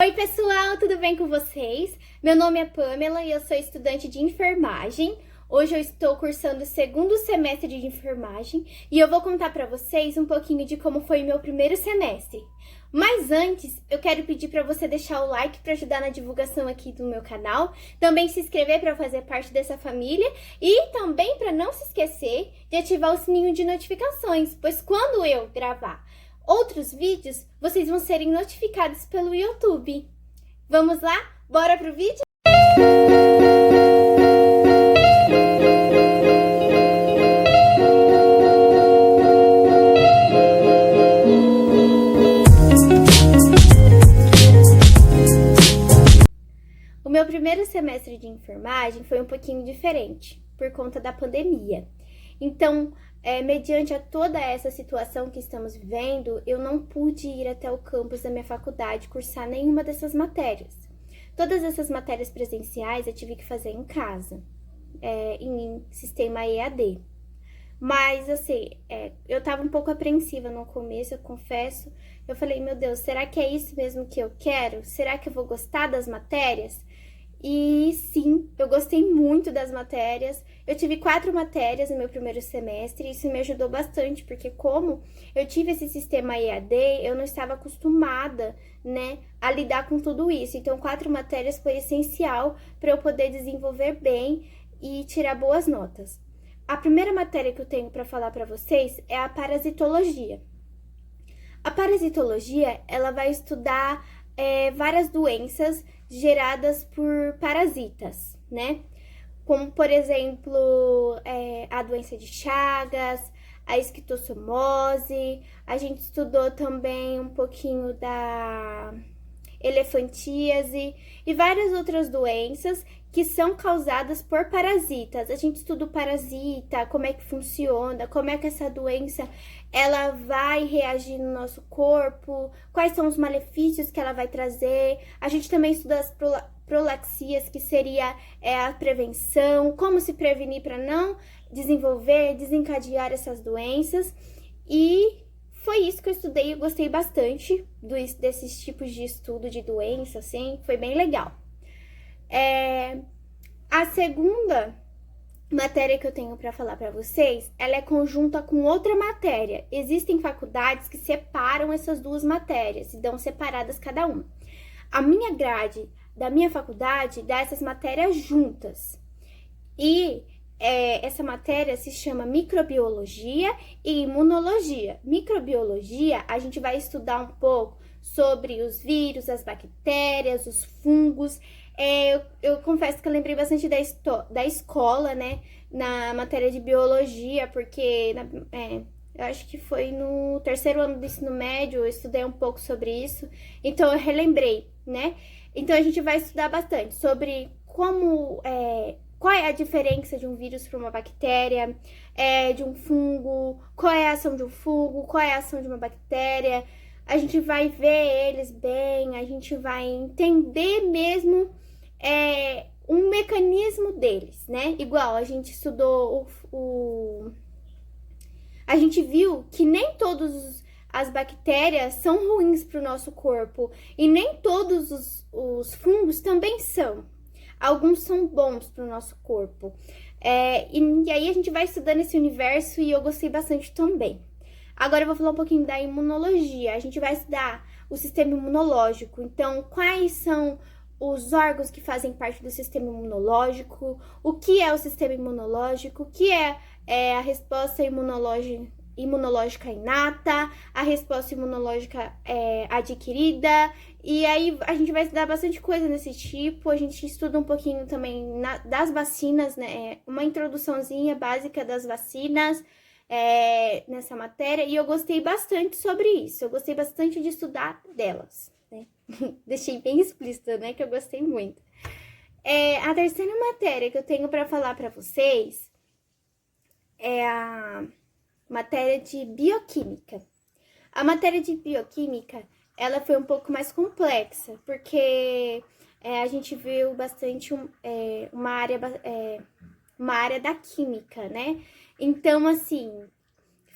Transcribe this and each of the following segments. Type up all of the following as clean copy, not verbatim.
Oi pessoal, tudo bem com vocês? Meu nome é Pamela e eu sou estudante de enfermagem. Hoje eu estou cursando o segundo semestre de enfermagem e eu vou contar para vocês um pouquinho de como foi o meu primeiro semestre. Mas antes, eu quero pedir para você deixar o like para ajudar na divulgação aqui do meu canal, também se inscrever para fazer parte dessa família e também para não se esquecer de ativar o sininho de notificações, pois quando eu gravar outros vídeos, vocês vão serem notificados pelo YouTube. Vamos lá? Bora pro vídeo? O meu primeiro semestre de enfermagem foi um pouquinho diferente, por conta da pandemia. Então, mediante a toda essa situação que estamos vivendo, eu não pude ir até o campus da minha faculdade cursar nenhuma dessas matérias. Todas essas matérias presenciais eu tive que fazer em casa, em sistema EAD. Mas, assim, eu tava um pouco apreensiva no começo, eu confesso. Eu falei, meu Deus, será que é isso mesmo que eu quero? Será que eu vou gostar das matérias? E sim, eu gostei muito das matérias. Eu tive 4 matérias no meu primeiro semestre, e isso me ajudou bastante, porque como eu tive esse sistema EAD, eu não estava acostumada, né, a lidar com tudo isso. Então, 4 matérias foi essencial para eu poder desenvolver bem e tirar boas notas. A primeira matéria que eu tenho para falar para vocês é a parasitologia. A parasitologia, ela vai estudar várias doenças geradas por parasitas, né? Como, por exemplo, a doença de Chagas, a esquistossomose. A gente estudou também um pouquinho da elefantíase e várias outras doenças que são causadas por parasitas. A gente estuda o parasita, como é que funciona, como é que essa doença ela vai reagir no nosso corpo, quais são os malefícios que ela vai trazer. A gente também estuda as prolaxias, que seria a prevenção, como se prevenir para não desenvolver, desencadear essas doenças. E foi isso que eu estudei, eu gostei bastante desses tipos de estudo de doença, assim, foi bem legal. A segunda matéria que eu tenho para falar para vocês, ela é conjunta com outra matéria. Existem faculdades que separam essas duas matérias e dão separadas cada uma. A minha grade da minha faculdade dá essas matérias juntas. E essa matéria se chama microbiologia e imunologia. Microbiologia, a gente vai estudar um pouco sobre os vírus, as bactérias, os fungos. Eu confesso que eu lembrei bastante da escola, né, na matéria de biologia, porque eu acho que foi no terceiro ano do ensino médio, eu estudei um pouco sobre isso, então eu relembrei, né? Então a gente vai estudar bastante sobre qual é a diferença de um vírus para uma bactéria, de um fungo, qual é a ação de um fungo, qual é a ação de uma bactéria. A gente vai ver eles bem, a gente vai entender mesmo um mecanismo deles, né? Igual a gente estudou a gente viu que nem todas as bactérias são ruins para o nosso corpo e nem todos os fungos também são. Alguns são bons para o nosso corpo. E aí a gente vai estudando esse universo e eu gostei bastante também. Agora eu vou falar um pouquinho da imunologia. A gente vai estudar o sistema imunológico. Então, quais são os órgãos que fazem parte do sistema imunológico, o que é o sistema imunológico, o que é a resposta imunológica inata, a resposta imunológica adquirida. E aí a gente vai estudar bastante coisa desse tipo. A gente estuda um pouquinho também das vacinas, né? Uma introduçãozinha básica das vacinas nessa matéria. E eu gostei bastante sobre isso. Eu gostei bastante de estudar delas, né? Deixei bem explícito, né? Que eu gostei muito. A terceira matéria que eu tenho para falar para vocês é a matéria de bioquímica. A matéria de bioquímica, ela foi um pouco mais complexa, porque a gente viu bastante uma área da química, né? Então, assim,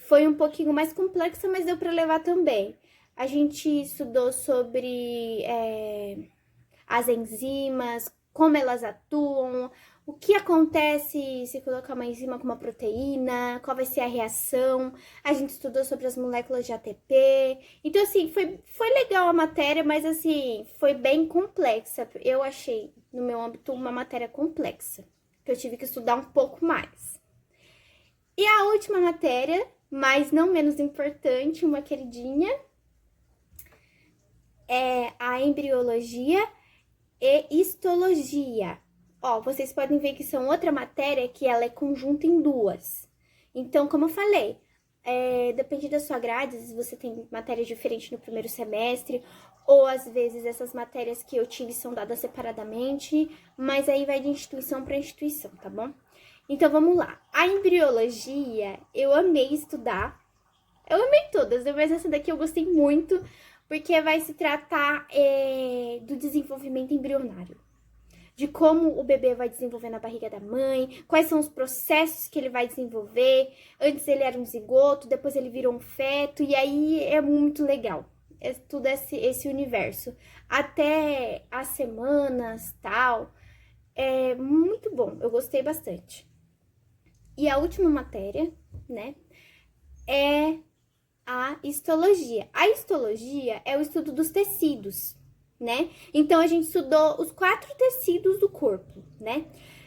foi um pouquinho mais complexa, mas deu para levar também. A gente estudou sobre as enzimas, como elas atuam, o que acontece se colocar uma enzima com uma proteína, qual vai ser a reação. A gente estudou sobre as moléculas de ATP. Então, assim, foi legal a matéria, mas, assim, foi bem complexa. Eu achei, no meu âmbito, uma matéria complexa, que eu tive que estudar um pouco mais. E a última matéria, mas não menos importante, uma queridinha, é a embriologia e histologia. Ó, vocês podem ver que são outra matéria que ela é conjunta em duas. Então, como eu falei, depende da sua grade, se você tem matéria diferente no primeiro semestre, ou às vezes essas matérias que eu tive são dadas separadamente, mas aí vai de instituição para instituição, tá bom? Então, vamos lá. A embriologia, eu amei estudar. Eu amei todas, mas essa daqui eu gostei muito, porque vai se tratar do desenvolvimento embrionário. De como o bebê vai desenvolver na barriga da mãe, quais são os processos que ele vai desenvolver. Antes ele era um zigoto, depois ele virou um feto, e aí é muito legal. É tudo esse universo. Até as semanas, tal. É muito bom, eu gostei bastante. E a última matéria, né, é a histologia. A histologia é o estudo dos tecidos, né? Então, a gente estudou os 4 tecidos do corpo, né?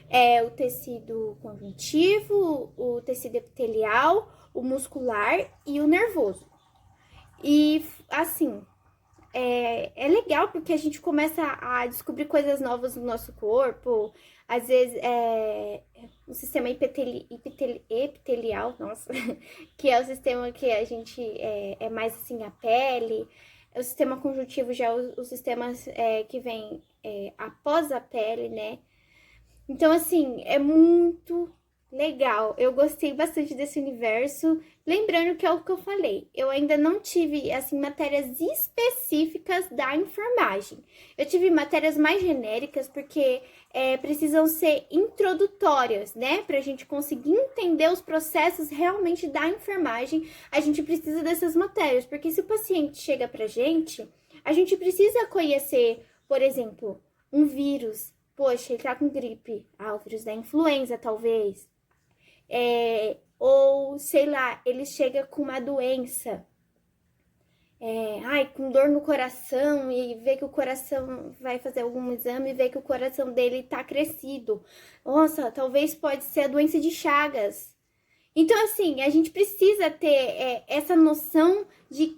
É o tecido conjuntivo, o tecido epitelial, o muscular e o nervoso. E, assim, é legal porque a gente começa a descobrir coisas novas no nosso corpo. Às vezes, o sistema epitelial, nossa, que é o sistema que a gente é mais assim, a pele. O sistema conjuntivo já é o sistema que vem após a pele, né? Então, assim, é muito legal. Eu gostei bastante desse universo. Lembrando que é o que eu falei, eu ainda não tive, assim, matérias específicas da enfermagem. Eu tive matérias mais genéricas, porque precisam ser introdutórias, né? Pra gente conseguir entender os processos realmente da enfermagem, a gente precisa dessas matérias. Porque se o paciente chega pra gente, a gente precisa conhecer, por exemplo, um vírus. Poxa, ele tá com gripe. Ah, o vírus da influenza, talvez. Ou, sei lá, ele chega com uma doença. Com dor no coração e vê que o coração vai fazer algum exame e vê que o coração dele tá crescido. Nossa, talvez pode ser a doença de Chagas. Então, assim, a gente precisa ter essa noção de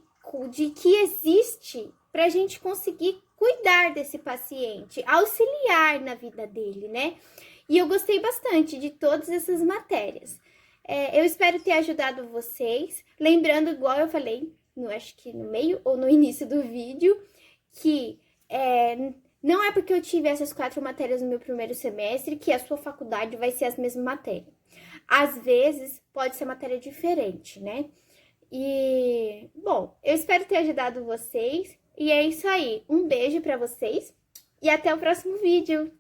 que existe pra gente conseguir cuidar desse paciente, auxiliar na vida dele, né? E eu gostei bastante de todas essas matérias. Eu espero ter ajudado vocês. Lembrando, igual eu falei, acho que no meio ou no início do vídeo, que não é porque eu tive essas 4 matérias no meu primeiro semestre que a sua faculdade vai ser as mesmas matérias. Às vezes, pode ser matéria diferente, né? E, bom, eu espero ter ajudado vocês. E é isso aí. Um beijo pra vocês e até o próximo vídeo.